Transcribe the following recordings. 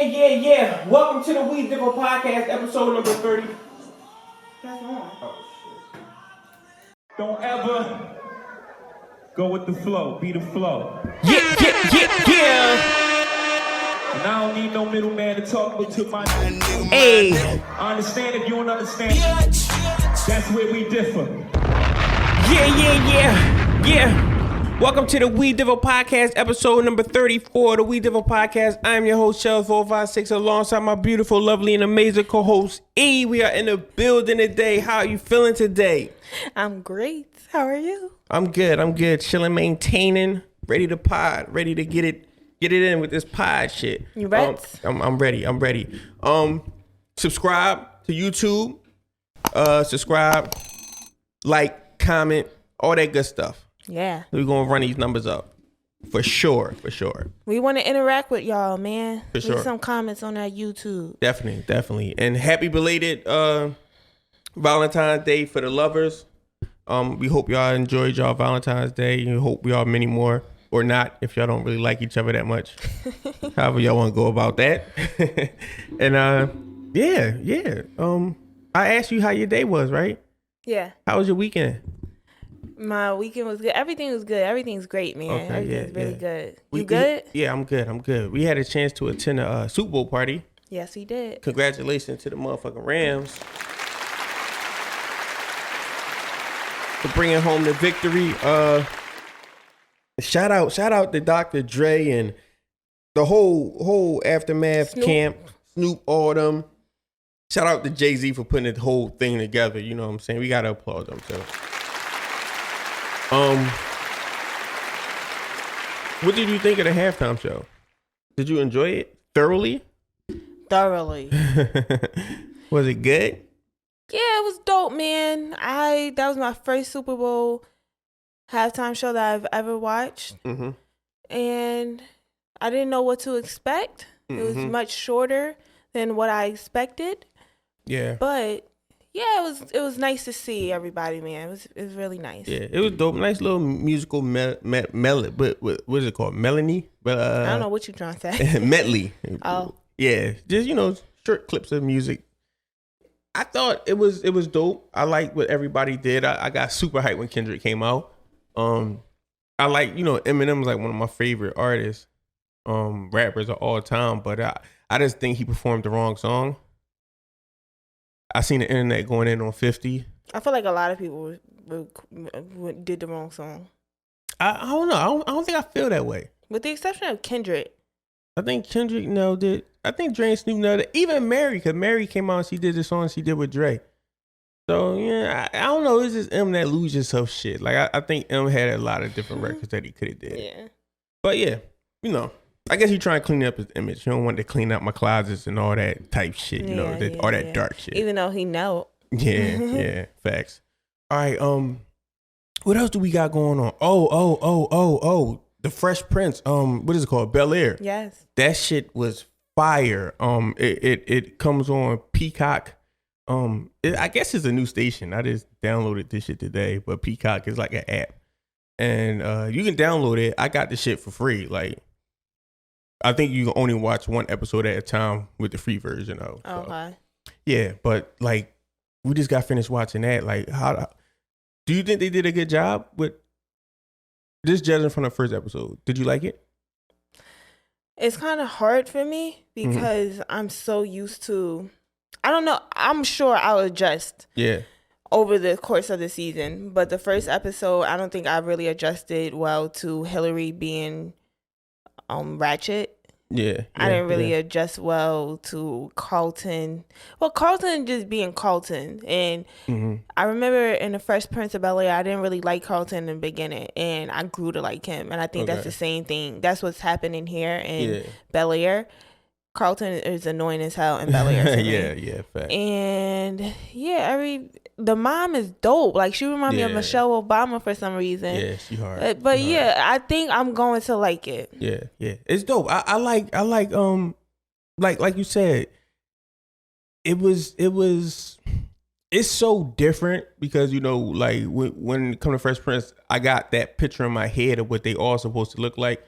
Yeah. Welcome to the We Differ Podcast, episode number 30. That's on. Oh, shit. Don't ever go with the flow, be the flow. Yeah. And I don't need no middleman to talk with to my Hey. I understand if you don't understand. That's where we differ. Yeah. Welcome to the We Differ Podcast, episode number 34. The We Differ Podcast. I'm your host, Shells456, alongside my beautiful, lovely, and amazing co-host, E. We are in the building today. How are you feeling today? I'm great. How are you? I'm good. Chilling, maintaining, ready to pod, ready to get it in with this pod shit. You ready? I'm ready. Subscribe to YouTube. Subscribe, like, comment, all that good stuff. Yeah. We're gonna run these numbers up. For sure. We want to interact with y'all, man. For sure. Leave some comments on our YouTube. Definitely. And happy belated Valentine's Day for the lovers. We hope y'all enjoyed y'all Valentine's Day. We hope we all many more, or not, if y'all don't really like each other that much. However y'all want to go about that. And yeah. I asked you how your day was, right? Yeah. How was your weekend? My weekend was good. Everything was good. Everything's great, man. Okay, Everything's really good. You good? good? Yeah, I'm good. We had a chance to attend a Super Bowl party. Yes, we did. Congratulations to the motherfucking Rams for bringing home the victory. Shout out to Dr. Dre and the whole Aftermath camp, Snoop, all them. Shout out to Jay-Z for putting the whole thing together. You know what I'm saying? We gotta applaud them too. What did you think of the halftime show? Did you enjoy it thoroughly? Thoroughly. Was it good? Yeah, it was dope, man. That was my first Super Bowl halftime show that I've ever watched. Mm-hmm. And I didn't know what to expect. Mm-hmm. It was much shorter than what I expected. Yeah. But yeah, it was nice to see everybody, man. It was really nice. Yeah, it was dope. Nice little musical melody. But what is it called? Melanie? I don't know what you're trying to say. Medley. Oh. Yeah, just short clips of music. I thought it was dope. I liked what everybody did. I got super hyped when Kendrick came out. I like Eminem's like one of my favorite artists, rappers of all time. But I just think he performed the wrong song. I seen the internet going in on 50. I feel like a lot of people did the wrong song. I don't know. I don't think I feel that way. With the exception of Kendrick. I think Kendrick nailed it. I think Dre and Snoop nailed it. Even Mary, because Mary came out and she did the song she did with Dre. So, yeah, I don't know. It's just M that loses some shit. Like, I think M had a lot of different records that he could have did. Yeah. But, yeah, I guess he trying to clean up his image. He don't want to clean up my closets and all that type shit, all that dark shit. Even though he know. Yeah, facts. All right, what else do we got going on? Oh, The Fresh Prince. What is it called? Bel-Air. Yes. That shit was fire. It comes on Peacock. I guess it's a new station. I just downloaded this shit today, but Peacock is like an app. And you can download it. I got the shit for free. Like, I think you can only watch one episode at a time with the free version of. So. Okay. Yeah, but like we just got finished watching that. Like, do you think they did a good job with this, judging from the first episode? Did you like it? It's kind of hard for me because I'm so used to. I don't know. I'm sure I'll adjust. Yeah. Over the course of the season, but the first episode, I don't think I really adjusted well to Hillary being ratchet. Yeah. I didn't really adjust well to Carlton. Well, Carlton just being Carlton. And I remember in the Fresh Prince of Bel-Air, I didn't really like Carlton in the beginning. And I grew to like him. And I think that's the same thing. That's what's happening here in Bel-Air. Carlton is annoying as hell in Bel-Air. Yeah, fact. And the mom is dope. Like, she reminds me of Michelle Obama for some reason. Yeah, she hard. But I think I'm going to like it. Yeah, it's dope. I like like you said, it's so different because like when it comes to Fresh Prince, I got that picture in my head of what they all supposed to look like.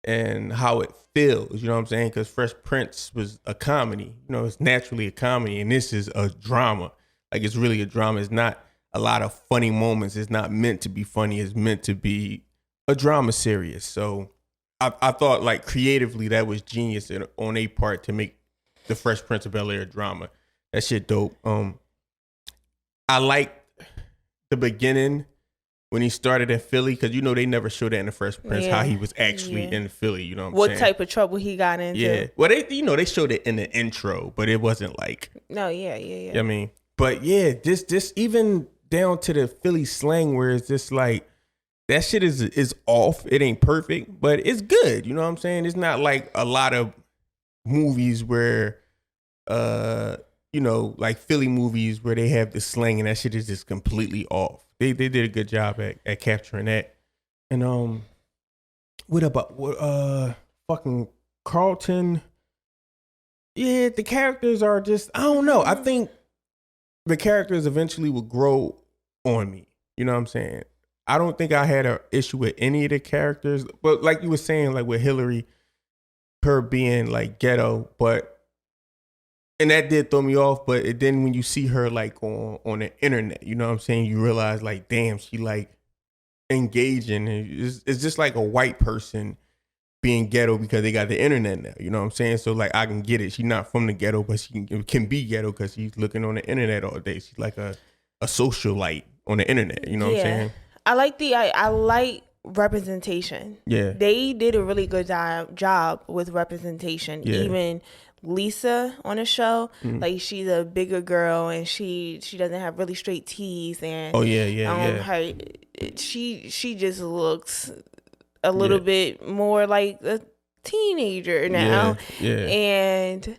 and how it feels. You know what I'm saying? Because Fresh Prince was a comedy. You know, it's naturally a comedy, and this is a drama. Like, it's really a drama. It's not a lot of funny moments. It's not meant to be funny. It's meant to be a drama series. So I thought, like, creatively that was genius on a part to make the Fresh Prince of Bel-Air drama. That shit dope. I liked the beginning when he started in Philly, because you know they never showed that in the Fresh Prince, how he was actually in Philly. You know what I'm saying? What type of trouble he got into? Yeah. Well, they showed it in the intro, but it wasn't like. No, yeah. I mean, but yeah, this even down to the Philly slang where it's just like that shit is off. It ain't perfect, but it's good. You know what I'm saying? It's not like a lot of movies where, you know, like Philly movies where they have the slang and that shit is just completely off. They did a good job at capturing that. And what about fucking Carlton? Yeah, the characters are just, I don't know. I think the characters eventually will grow on me. You know what I'm saying? I don't think I had an issue with any of the characters, but like you were saying, like with Hillary, her being like ghetto, and that did throw me off. But then when you see her like on the internet, you know what I'm saying, you realize like, damn, she like engaging. It's just like a white person being ghetto because they got the internet now. You know what I'm saying? So like I can get it. She's not from the ghetto, but she can be ghetto because she's looking on the internet all day. She's like a socialite on the internet. You know what I'm saying? I like representation. Yeah, they did a really good job with representation. Yeah. Even Lisa on the show, like she's a bigger girl and she doesn't have really straight teeth and her she just looks a little bit more like a teenager now. And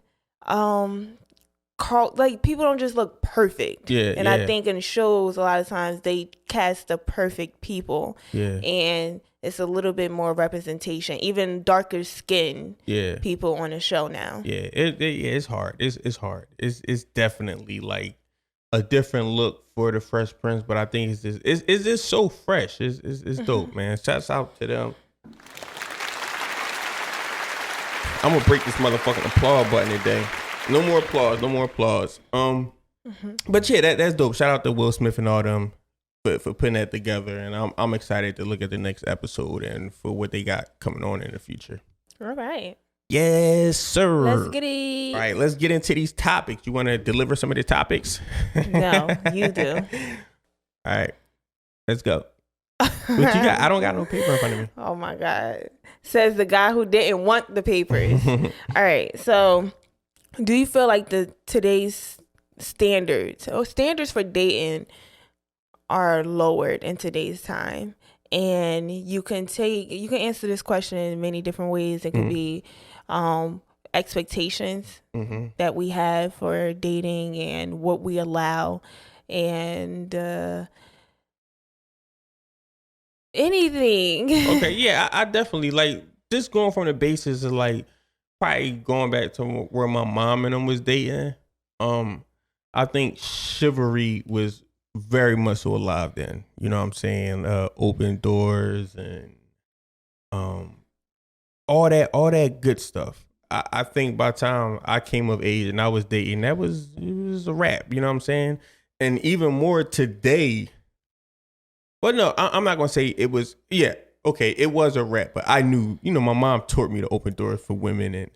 Carl, like people don't just look perfect. And I think in shows a lot of times they cast the perfect people. And it's a little bit more representation, even darker skin people on the show now. It's hard. It's hard. It's definitely like a different look for the Fresh Prince, but I think it's just so fresh. It's dope, man. Shouts out to them. I'm gonna break this motherfucking applause button today. No more applause. But yeah, that's dope. Shout out to Will Smith and all them for putting that together, and I'm excited to look at the next episode and for what they got coming on in the future. All right. Yes, sir. Let's get it. All right, let's get into these topics. You want to deliver some of the topics? No, you do. All right, let's go. What you got? I don't got no paper in front of me. Oh my God. Says the guy who didn't want the papers. All right, so do you feel like today's standards for dating are lowered in today's time? And you can answer this question in many different ways. It could be expectations that we have for dating and what we allow, and anything. Okay, yeah, I definitely like just going from the basis of like probably going back to where my mom and them was dating. I think chivalry was very much so alive then. You know what I'm saying? Open doors and all that good stuff. I think by the time I came of age and I was dating, it was a wrap. You know what I'm saying? And even more today. But no, I'm not gonna say it was. Yeah, okay, it was a wrap. But I knew, you know, my mom taught me to open doors for women, and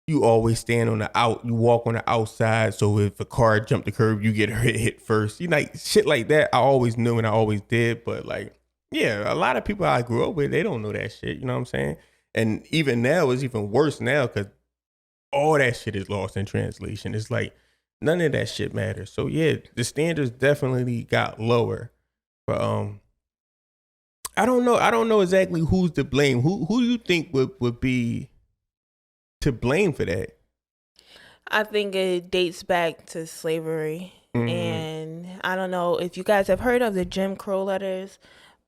you always stand on you walk on the outside. So if a car jumped the curb, you get hit first. You know, like shit like that. I always knew and I always did. But like, yeah, a lot of people I grew up with, they don't know that shit. You know what I'm saying? And even now, it's even worse now because all that shit is lost in translation. It's like none of that shit matters. So yeah, the standards definitely got lower. But I don't know exactly who's to blame. Who do you think would be to blame for that? I think it dates back to slavery. And I don't know if you guys have heard of the Jim Crow letters,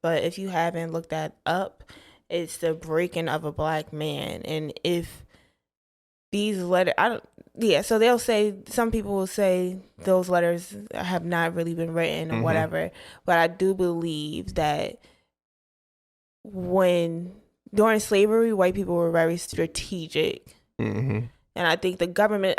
but if you haven't looked that up, it's the breaking of a black man. And if these letters, so they'll say, some people will say those letters have not really been written or whatever, but I do believe that when during slavery, white people were very strategic. Mm-hmm. And I think the government,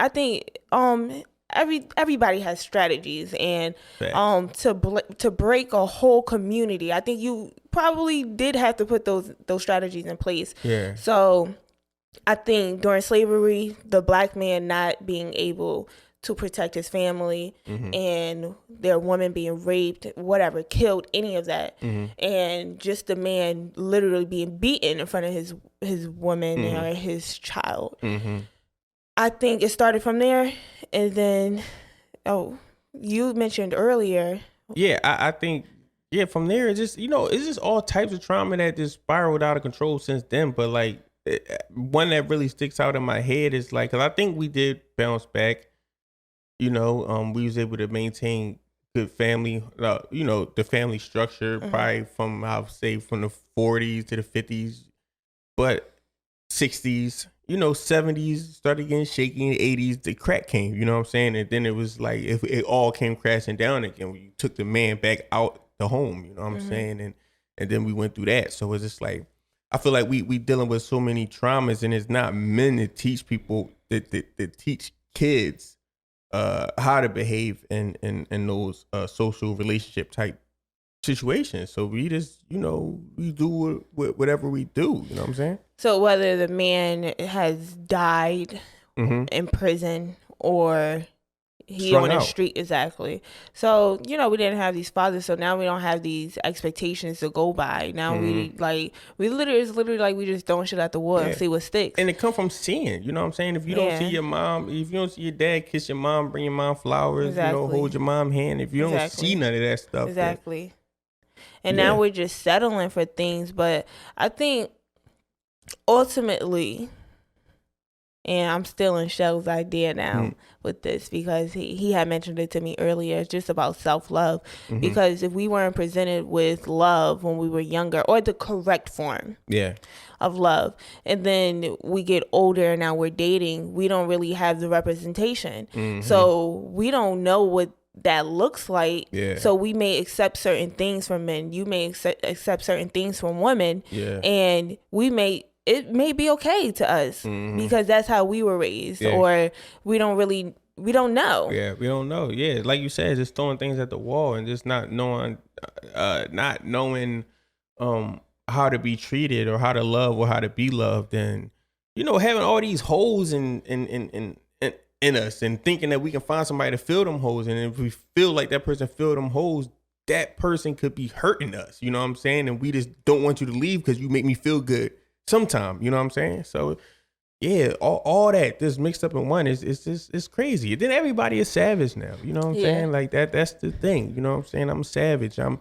everybody has strategies, and to break a whole community, I think you probably did have to put those strategies in place. Yeah. So I think during slavery, the black man not being able to protect his family, and their woman being raped, whatever, killed, any of that, and just the man literally being beaten in front of his woman or his child. I think it started from there, and then you mentioned earlier. Yeah, I think from there it's just all types of trauma that just spiraled out of control since then. But like one that really sticks out in my head is like, cause I think we did bounce back. We was able to maintain good family, the family structure, probably from, I would say, from the 40s to the 50s, but 60s, 70s started getting shaky, in the 80s, the crack came, you know what I'm saying? And then it was like, if it all came crashing down again, when you took the man back out the home, you know what I'm saying? And then we went through that. So it's just like, I feel like we dealing with so many traumas, and it's not men to teach people, that teach kids how to behave in those social relationship type situations. So we just, we do whatever we do, you know what I'm saying? So whether the man has died in prison or he Strung on the out. street, exactly. So, we didn't have these fathers, so now we don't have these expectations to go by. Now we literally like we just throwing shit at the wall and see what sticks. And it come from seeing, you know what I'm saying? If you don't see your mom, if you don't see your dad kiss your mom, bring your mom flowers, hold your mom hand, if you don't see none of that stuff. Exactly. And now we're just settling for things. But I think ultimately, and I'm still in Shell's idea now with this, because he had mentioned it to me earlier. It's just about self-love. Because if we weren't presented with love when we were younger, or the correct form of love, and then we get older and now we're dating, we don't really have the representation. So we don't know what that looks like. So we may accept certain things from men. You may accept certain things from women. And it may be okay to us because that's how we were raised, or we don't know. Yeah, we don't know. Yeah, like you said, just throwing things at the wall and just not knowing how to be treated or how to love or how to be loved, and having all these holes in us and thinking that we can find somebody to fill them holes, and if we feel like that person filled them holes, that person could be hurting us. You know what I'm saying? And we just don't want you to leave because you make me feel good. Sometime, you know what I'm saying? So yeah, all that just mixed up in one it's crazy. And then everybody is savage now, you know what I'm saying? Like that's the thing, you know what I'm saying? I'm a savage. I'm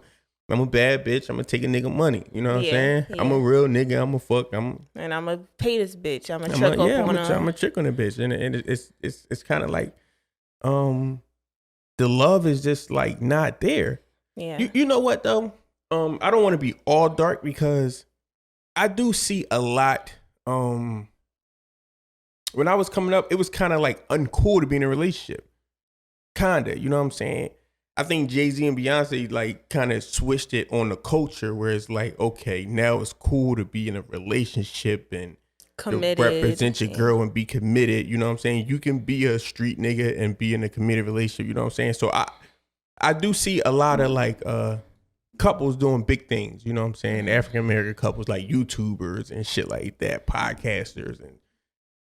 a bad bitch. I'm gonna take a nigga money, you know what I'm saying? I'm a real nigga. I'm a fuck. And I'm gonna pay this bitch. I'm a chick on a bitch. And it's kind of like the love is just like not there. Yeah. You know what though? I don't want to be all dark, because I do see a lot. When I was coming up, it was kind of like uncool to be in a relationship. Kinda, you know what I'm saying? I think Jay-Z and Beyonce like kind of switched it on the culture, where it's like, okay, now it's cool to be in a relationship and committed, represent your girl and be committed. You know what I'm saying? You can be a street nigga and be in a committed relationship. You know what I'm saying? So I do see a lot of like couples doing big things, you know what I'm saying? African American couples, like YouTubers and shit like that, podcasters and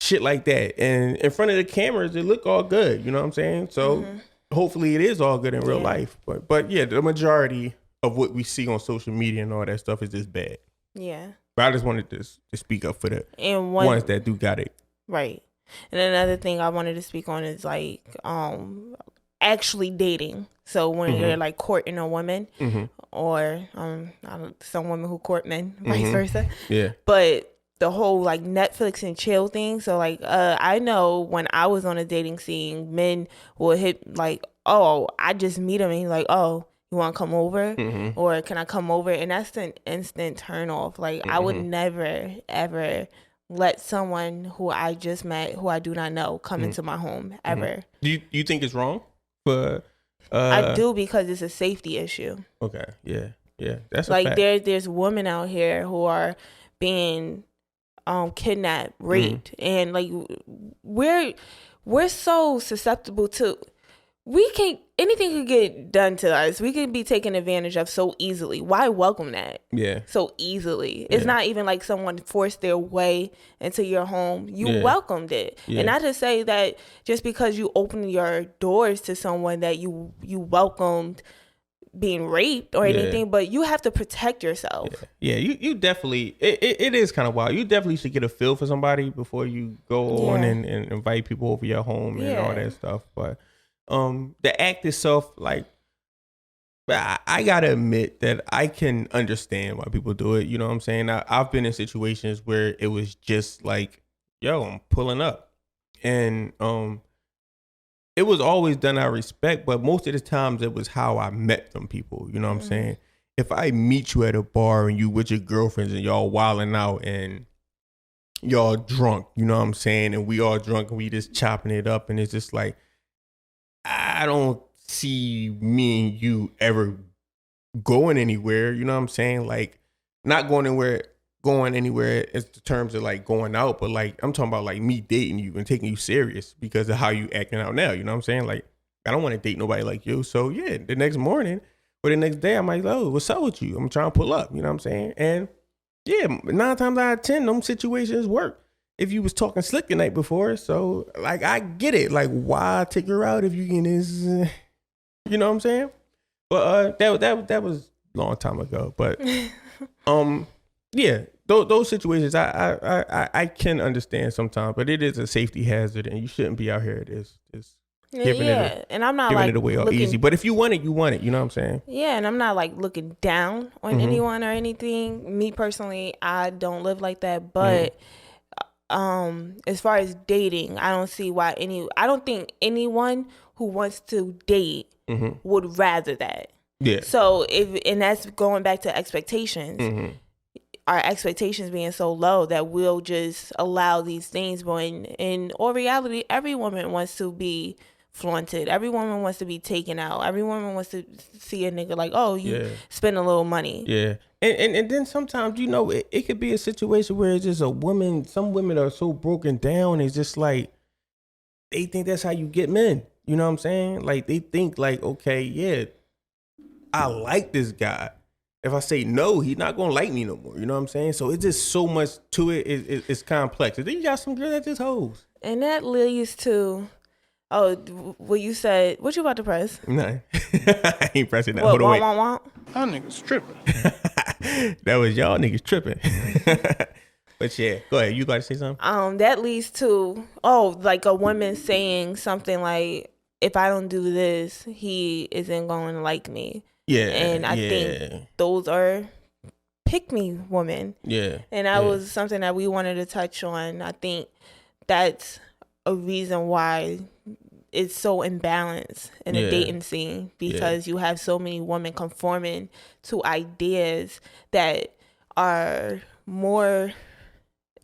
shit like that. And in front of the cameras, it look all good, you know what I'm saying? So hopefully it is all good in real life. But yeah, the majority of what we see on social media and all that stuff is just bad. Yeah. But I just wanted to speak up for the ones that do got it. Right. And another thing I wanted to speak on is like actually dating. So when you're like courting a woman, or some women who court men, vice versa. Yeah. But the whole like Netflix and chill thing. So like I know when I was on a dating scene, men will hit like, oh, I just meet him and he's like, oh, you want to come over? Or can I come over? And that's an instant turn off. Like I would never ever let someone who I just met, who I do not know, come into my home ever. Do you think it's wrong? But I do, because it's a safety issue. Okay. Yeah. That's like a fact. there's women out here who are being kidnapped, raped, and like we're so susceptible to. Anything could get done to us. We can be taken advantage of so easily. Why welcome that? Yeah. So easily. It's not even like someone forced their way into your home. You welcomed it. Yeah. And not to say that just because you open your doors to someone that you welcomed being raped or anything, but you have to protect yourself. Yeah, you definitely, it is kind of wild. You definitely should get a feel for somebody before you go on and invite people over your home and all that stuff. But the act itself, like, I gotta admit that I can understand why people do it. You know what I'm saying? I've been in situations where it was just like, yo, I'm pulling up. And it was always done out of respect, but most of the times it was how I met them people. You know what I'm saying? If I meet you at a bar and you with your girlfriends and y'all wilding out and y'all drunk, you know what I'm saying? And we all drunk and we just chopping it up, and it's just like, I don't see me and you ever going anywhere. You know what I'm saying? Like, not going anywhere in terms of like going out, but like I'm talking about like me dating you and taking you serious because of how you acting out now. You know what I'm saying? Like, I don't want to date nobody like you. So yeah, the next morning or the next day, I'm like, oh, what's up with you? I'm trying to pull up. You know what I'm saying? And yeah, 9 times out of 10, them situations work if you was talking slick the night before. So like, I get it. Like, why take her out if you can this, you know what I'm saying? But that was a long time ago. But yeah, those situations I can understand sometimes, but it is a safety hazard, and you shouldn't be out here giving and I'm not giving like it away all easy. But if you want it, you want it. You know what I'm saying? Yeah, and I'm not like looking down on anyone or anything. Me personally, I don't live like that. But as far as dating, I don't see why I don't think anyone who wants to date would rather that. Yeah. So and that's going back to expectations. Our expectations being so low that we'll just allow these things, when in all reality, every woman wants to be flaunted. Every woman wants to be taken out. Every woman wants to see a nigga like, oh, you spend a little money. Yeah. And then sometimes, you know, it could be a situation where it's just a woman. Some women are so broken down. It's just like, they think that's how you get men. You know what I'm saying? Like, they think like, okay, yeah, I like this guy. If I say no, he's not going to like me no more. You know what I'm saying? So it's just so much to it. It's complex. And then you got some girls that just hoes. And that leads to, what you said, what you about to press? Nah, I ain't pressing that. What, Hold on, wait. Y'all niggas tripping. That was y'all niggas tripping. But yeah, go ahead. You got to say something? That leads to, like a woman saying something like, if I don't do this, he isn't going to like me. Yeah. And I think those are pick me women. Yeah. And that was something that we wanted to touch on. I think that's a reason why it's so imbalanced in the dating scene, because you have so many women conforming to ideas that are more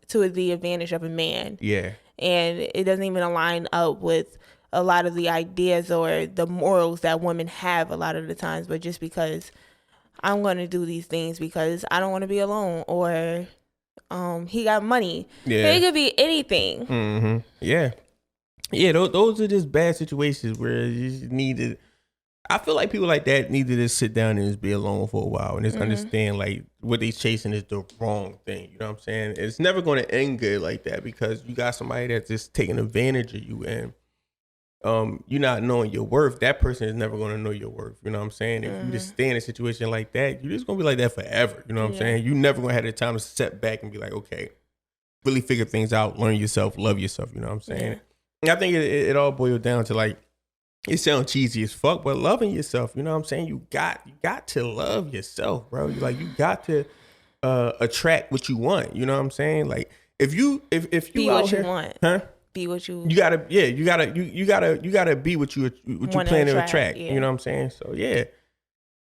to the advantage of a man. Yeah. And it doesn't even align up with a lot of the ideas or the morals that women have a lot of the times, but just because I'm going to do these things because I don't want to be alone, or he got money. Yeah. It could be anything. Mm-hmm. Yeah. Yeah, those are just bad situations where you just need to, I feel like people like that need to just sit down and just be alone for a while and just understand like what they chasing is the wrong thing. You know what I'm saying? It's never going to end good like that, because you got somebody that's just taking advantage of you, and you not knowing your worth. That person is never going to know your worth. You know what I'm saying? If you just stay in a situation like that, you're just going to be like that forever. You know what I'm saying? You never going to have the time to step back and be like, okay, really figure things out, learn yourself, love yourself. You know what I'm saying? Yeah. And I think it all boils down to, like, it sounds cheesy as fuck, but loving yourself. You know what I'm saying? You got to love yourself, bro. You got to attract what you want. You know what I'm saying? Like, if you be out what here, you want, huh? Be what you gotta be what you plan to attract. Yeah. You know what I'm saying? So yeah,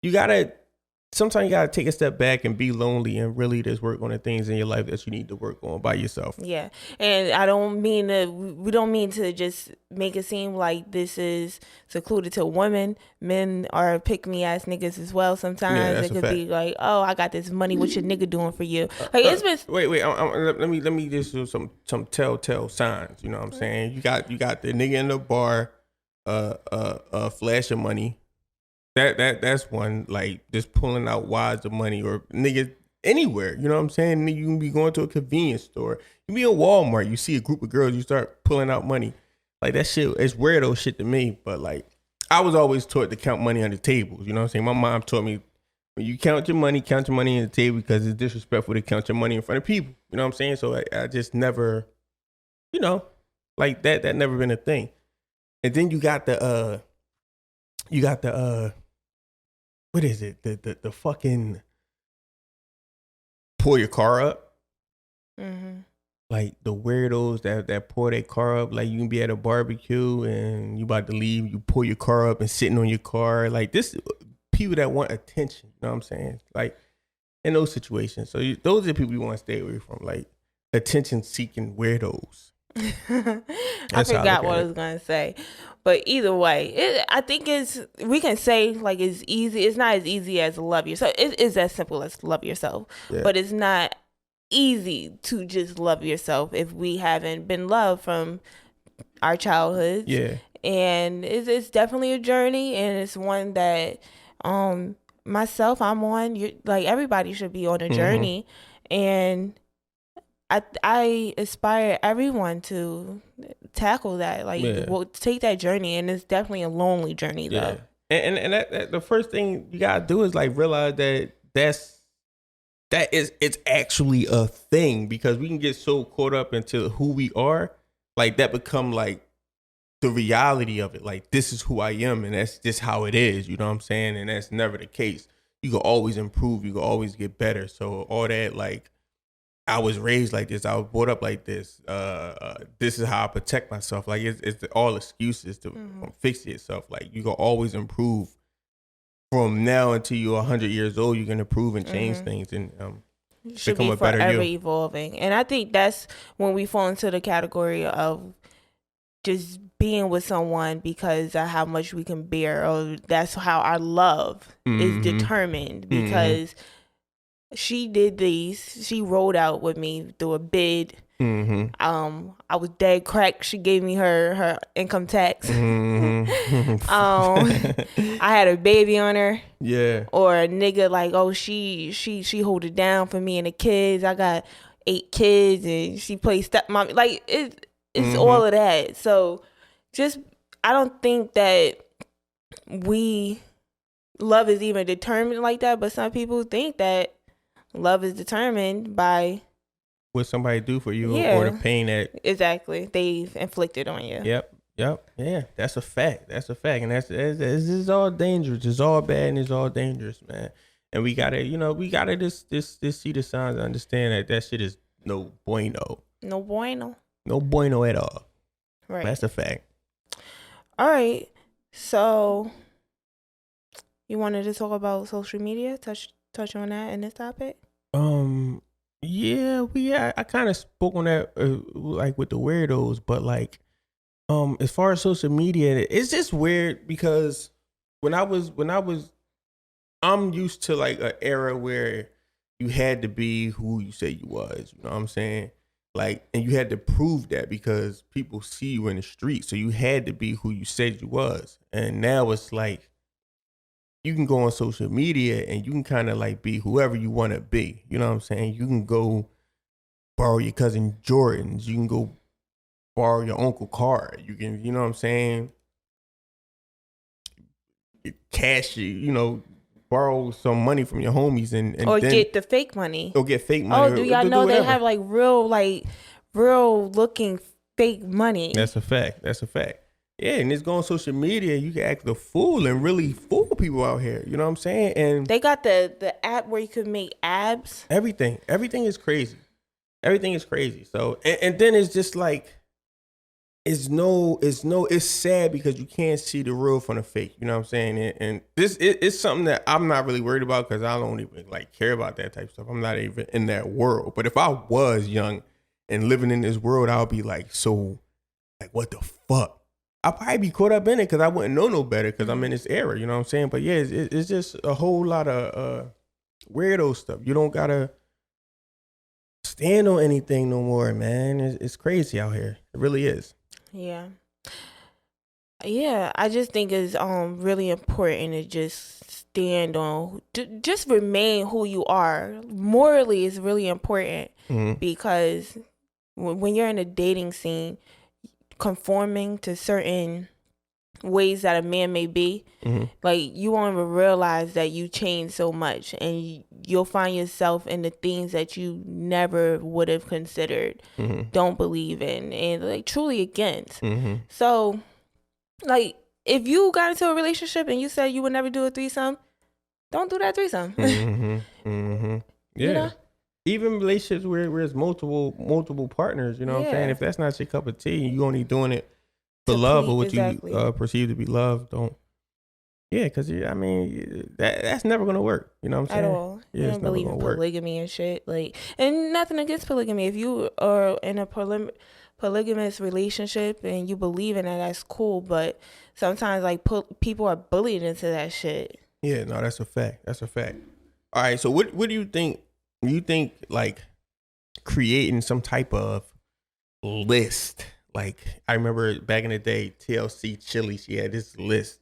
you gotta sometimes you gotta take a step back and be lonely and really just work on the things in your life that you need to work on by yourself. Yeah, and I don't mean to. We don't mean to just make it seem like this is secluded to women. Men are pick me ass niggas as well. Sometimes that's it a could fact. be like, oh, I got this money. What your nigga doing for you? Like it's been. Wait. Let me just do some telltale signs. You know what I'm saying? You got the nigga in the bar, flashing money. That's one, like just pulling out wads of money, or nigga anywhere. You know what I'm saying? You can be going to a convenience store. You be in Walmart. You see a group of girls. You start pulling out money. Like that shit. It's weirdo shit to me. But like I was always taught to count money on the tables. You know what I'm saying? My mom taught me when you count your money on the table because it's disrespectful to count your money in front of people. You know what I'm saying? So I just never, you know, like that never been a thing. And then you got the what is it? The fucking pull your car up. Mm-hmm. Like the weirdos that pour their car up. Like you can be at a barbecue and you about to leave, you pull your car up and sitting on your car. Like this, people that want attention. You know what I'm saying? Like in those situations. So those are the people you want to stay away from. Like attention seeking weirdos. I forgot what I was gonna say, but either way, I think we can say like it's easy. It's not as easy as love yourself. It is as simple as love yourself, but it's not easy to just love yourself if we haven't been loved from our childhood. Yeah, and it's definitely a journey, and it's one that myself I'm on. Like everybody should be on a journey, and I aspire everyone to tackle that, like take that journey, and it's definitely a lonely journey though. And that the first thing you gotta do is like realize it's actually a thing, because we can get so caught up into who we are, like that become like the reality of it. Like this is who I am, and that's just how it is. You know what I'm saying? And that's never the case. You can always improve. You can always get better. So all that like, I was raised like this. I was brought up like this. This is how I protect myself. Like it's all excuses to fix yourself. Like you can always improve. From now until you're 100 years old, you can improve and change things and should become be a better forever you. evolving. And I think that's when we fall into the category of just being with someone because of how much we can bear, or that's how our love is determined, because she did these. She rolled out with me through a bid. I was dead cracked. She gave me her income tax. I had a baby on her. Yeah. Or a nigga like, oh, she hold it down for me and the kids. I got 8 kids and she plays stepmom. Like it's all of that. So just I don't think that love is even determined like that, but some people think that love is determined by what somebody do for you or the pain that exactly they've inflicted on you. Yep. Yeah, that's a fact. And this is all dangerous. It's all bad and it's all dangerous, man. And we gotta just see the signs and understand that shit is no bueno. No bueno. No bueno at all. Right. That's a fact. All right. So you wanted to talk about social media? Touch on that in this topic? Yeah, I kind of spoke on that like with the weirdos, but like as far as social media, it's just weird because when I was I'm used to like an era where you had to be who you said you was, you know what I'm saying? Like, and you had to prove that because people see you in the street, so you had to be who you said you was. And now it's like you can go on social media and you can kind of like be whoever you want to be. You know what I'm saying? You can go borrow your cousin Jordan's. You can go borrow your uncle car. You can, you know what I'm saying? Cash, borrow some money from your homies and or then, get the fake money. Or get fake money. Oh, do y'all know they have like real looking fake money? That's a fact. Yeah, and it's going on social media. You can act the fool and really fool people out here. You know what I'm saying? And they got the app where you could make abs. Everything is crazy. So, and then it's just like, it's sad because you can't see the real from the fake. You know what I'm saying? And this it's something that I'm not really worried about because I don't even like care about that type of stuff. I'm not even in that world. But if I was young and living in this world, I would be like, so like, what the fuck? I'll probably be caught up in it because I wouldn't know no better because I'm in this era. You know what I'm saying? But yeah, it's just a whole lot of weirdo stuff. You don't gotta stand on anything no more, man. It's crazy out here. It really is. Yeah. Yeah, I just think it's really important to just stand on, just remain who you are. Morally is really important because when you're in a dating scene, conforming to certain ways that a man may be, like you won't even realize that you changed so much, and you'll find yourself in the things that you never would have considered, don't believe in, and like truly against. So like if you got into a relationship and you said you would never do a threesome, don't do that threesome. Yeah. You know? Even relationships where it's multiple partners, you know what I'm saying? If that's not your cup of tea, you only doing it for love or what you perceive to be love, don't. Yeah, because I mean that's never gonna work. You know what I'm saying? At all. Yeah, I don't believe in polygamy and shit. Like, and nothing against polygamy. If you are in a polygamous relationship and you believe in it, that's cool. But sometimes like people are bullied into that shit. Yeah, no, that's a fact. That's a fact. All right, so what do you think? You think like creating some type of list? Like I remember back in the day, TLC Chili, she had this list,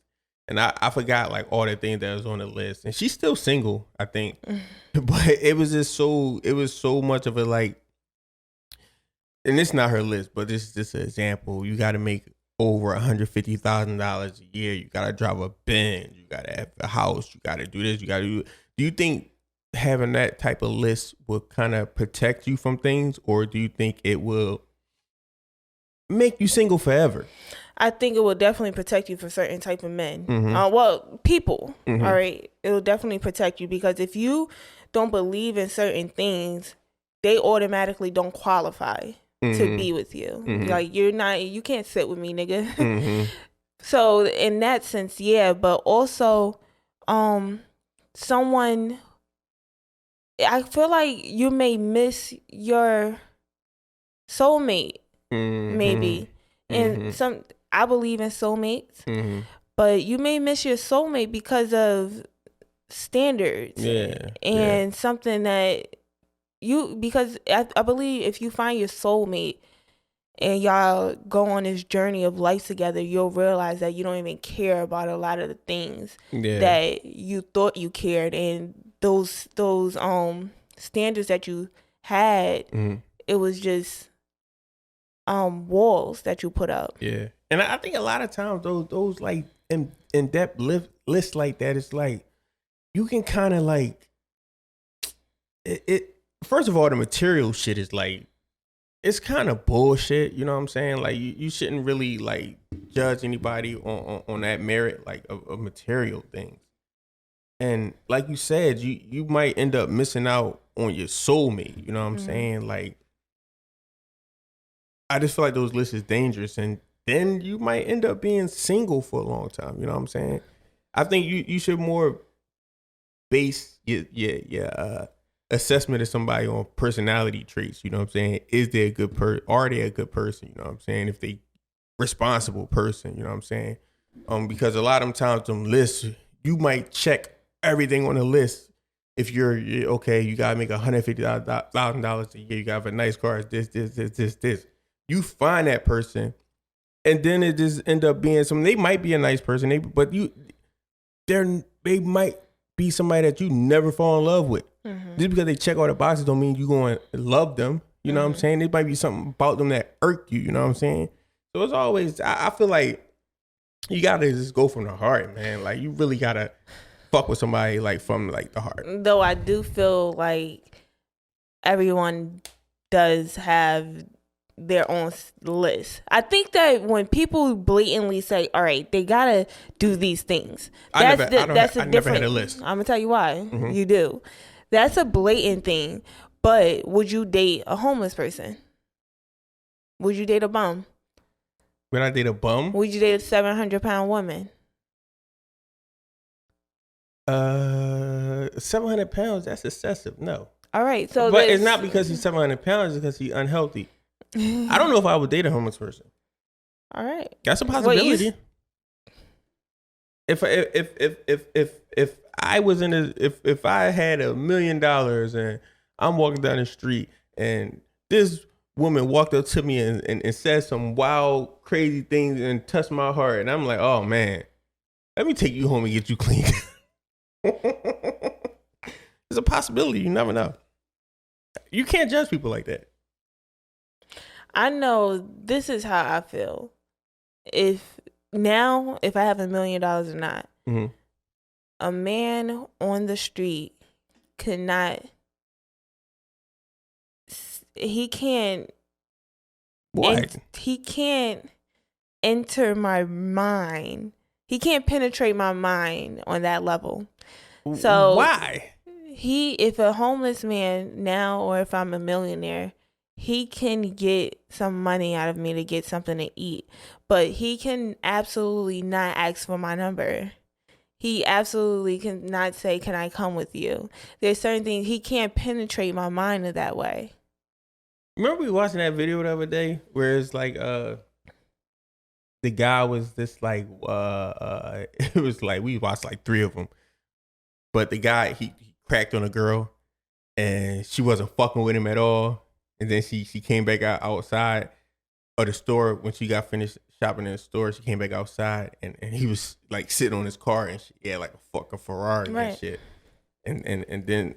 and I forgot like all the things that was on the list, and she's still single, I think. But it was so much of a like, and it's not her list, but this is just an example. You got to make over $150,000 a year. You got to drive a Benz. You got to have a house. You got to do this. You got to do. Do you think having that type of list will kind of protect you from things, or do you think it will make you single forever? I think it will definitely protect you for certain type of men. People. All right, it will definitely protect you because if you don't believe in certain things, they automatically don't qualify to be with you. Like you can't sit with me, nigga. So in that sense, yeah, but also, someone. I feel like you may miss your soulmate, maybe. And I believe in soulmates, but you may miss your soulmate because of standards. And something that because I believe if you find your soulmate and y'all go on this journey of life together, you'll realize that you don't even care about a lot of the things that you thought you cared, and those standards that you had, it was just walls that you put up. Yeah. And I think a lot of times those like in-depth lists like that, it's like you can kind of like it. First of all, the material shit is like, it's kind of bullshit. You know what I'm saying? Like you shouldn't really like judge anybody on that merit like of material things. And like you said, you might end up missing out on your soulmate. You know what I'm saying? Like, I just feel like those lists is dangerous, and then you might end up being single for a long time. You know what I'm saying? I think you should more base your assessment of somebody on personality traits. You know what I'm saying? Is they a good person? Are they a good person? You know what I'm saying? If they responsible person, you know what I'm saying? Because a lot of times them lists, you might check everything on the list. If you're okay, you gotta make $150,000 a year. You gotta have a nice car. This. You find that person, and then it just end up being some. They might be a nice person, they might be somebody that you never fall in love with. Just because they check all the boxes don't mean you going to love them. You know what I'm saying? There might be something about them that irk you. You know what I'm saying? So it's always. I feel like you gotta just go from the heart, man. Like you really gotta fuck with somebody like from like the heart. Though I do feel like everyone does have their own list. I think that when people blatantly say, "All right, they gotta do these things," that's a different. Never had a list. I'm gonna tell you why. You do. That's a blatant thing. But would you date a homeless person? Would you date a bum? Would I date a bum? Would you date a 700-pound woman? 700 pounds. That's excessive. No. All right, so But it's not because he's 700 pounds. It's because he's unhealthy. I don't know if I would date a homeless person. All right, That's a possibility. If I was if I had $1 million and I'm walking down the street and this woman walked up to me and said some wild, crazy things and touched my heart, and I'm like, oh man, let me take you home and get you clean. It's a possibility. You never know. You can't judge people like that. I know this is how I feel. If I have $1 million or not, Mm-hmm. a man on the street cannot. He can't. What? He can't enter my mind. He can't penetrate my mind on that level. So why? If a homeless man now, or if I'm a millionaire, he can get some money out of me to get something to eat, but he can absolutely not ask for my number. He absolutely cannot say, can I come with you? There's certain things he can't penetrate my mind in that way. Remember we watching that video the other day where it's like the guy was this like it was like we watched like 3 of them, but the guy he cracked on a girl and she wasn't fucking with him at all, and then she came back outside of the store when she got finished shopping in the store. She came back outside and he was like sitting on his car and she had like a fucking Ferrari and shit, and then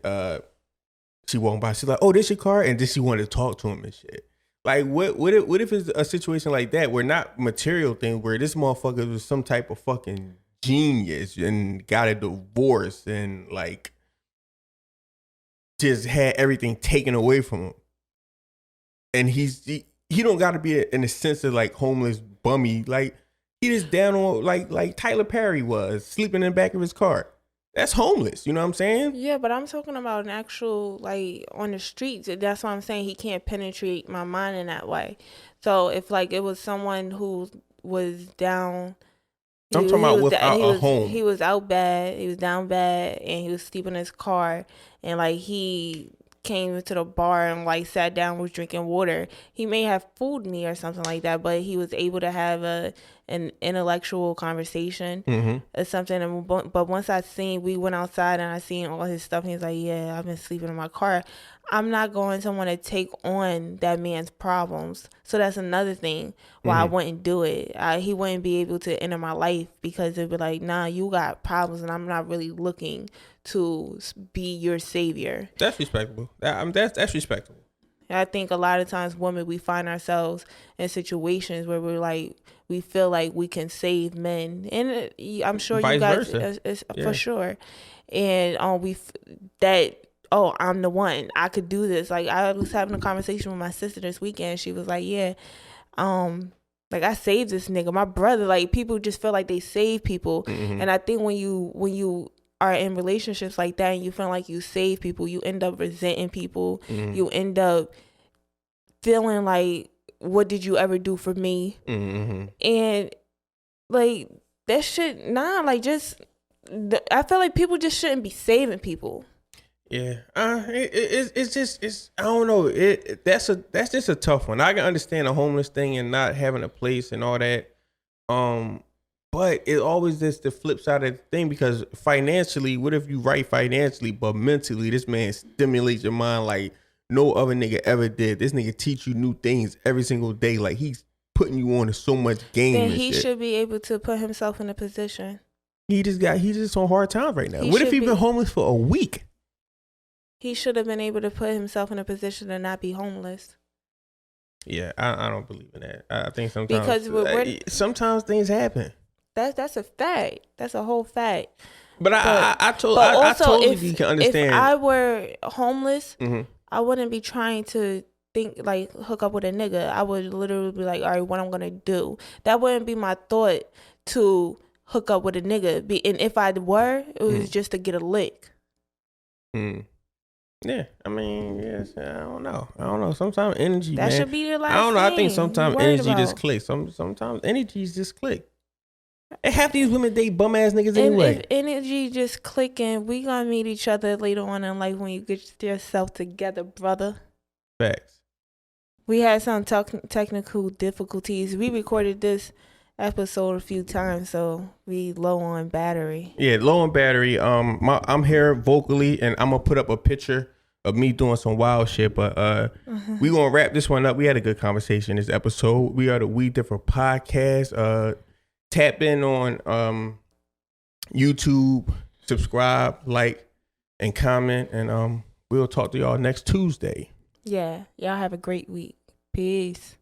she walked by. She's like, "Oh, this your car?" And then she wanted to talk to him and shit. Like, what if it's a situation like that where not material thing, where this motherfucker was some type of fucking genius and got a divorce and like just had everything taken away from him, and he don't got to be in a sense of like homeless bummy. Like he just down on like Tyler Perry was sleeping in the back of his car. That's homeless, you know what I'm saying? Yeah, but I'm talking about an actual, like, on the streets. That's what I'm saying. He can't penetrate my mind in that way. So if, like, it was someone who was down. I'm talking about without a home. He was out bad. He was down bad, and he was sleeping in his car. And, like, he came into the bar and, like, sat down, was drinking water. He may have fooled me or something like that, but he was able to have an intellectual conversation or something. But once we went outside and I seen all his stuff, and he's like, yeah, I've been sleeping in my car. I'm not going to want to take on that man's problems. So that's another thing why I wouldn't do it. He wouldn't be able to enter my life because it'd be like, nah, you got problems and I'm not really looking to be your savior. That's respectable. That's respectable. I think a lot of times women, we find ourselves in situations where we feel like we can save men, and I'm sure Vice you guys versa. For sure. And I'm the one, I could do this. Like I was having a conversation with my sister this weekend. She was like, yeah, like I saved this nigga, my brother. Like people just feel like they save people, and I think when you are in relationships like that and you feel like you save people, you end up resenting people. You end up feeling like, what did you ever do for me? And like that shit, like just, I feel like people just shouldn't be saving people. Yeah, it's I don't know. That's just a tough one. I can understand the homeless thing and not having a place and all that. But it always is the flip side of the thing, because financially, what if you right financially, but mentally, this man stimulates your mind like no other nigga ever did. This nigga teach you new things every single day. Like he's putting you on to so much game. Then he should be able to put himself in a position. He's just on hard times right now. What if he's been homeless for a week? He should have been able to put himself in a position to not be homeless. Yeah, I don't believe in that. I think sometimes things happen. That's a fact. That's a whole fact. But I totally can understand. If I were homeless, I wouldn't be trying to think like hook up with a nigga. I would literally be like, all right, what I'm gonna do. That wouldn't be my thought, to hook up with a nigga. And if I were, it was just to get a lick. Yeah, I mean, yes, I don't know. Sometimes energy, That man. should be the last. I don't know. I think thing sometimes you worried energy just about. clicks. Sometimes energies just click. And half these women date bum ass niggas And anyway. if energy just clicking, we gonna meet each other later on in life when you get yourself together, brother. Facts. We had some technical difficulties. We recorded this episode a few times, so we low on battery. Yeah, low on battery. I'm here vocally, and I'm gonna put up a picture of me doing some wild shit. But we gonna wrap this one up. We had a good conversation this episode. We are the We Differ Podcast. Tap in on YouTube, subscribe, like, and comment, and we'll talk to y'all next Tuesday. Yeah, y'all have a great week. Peace.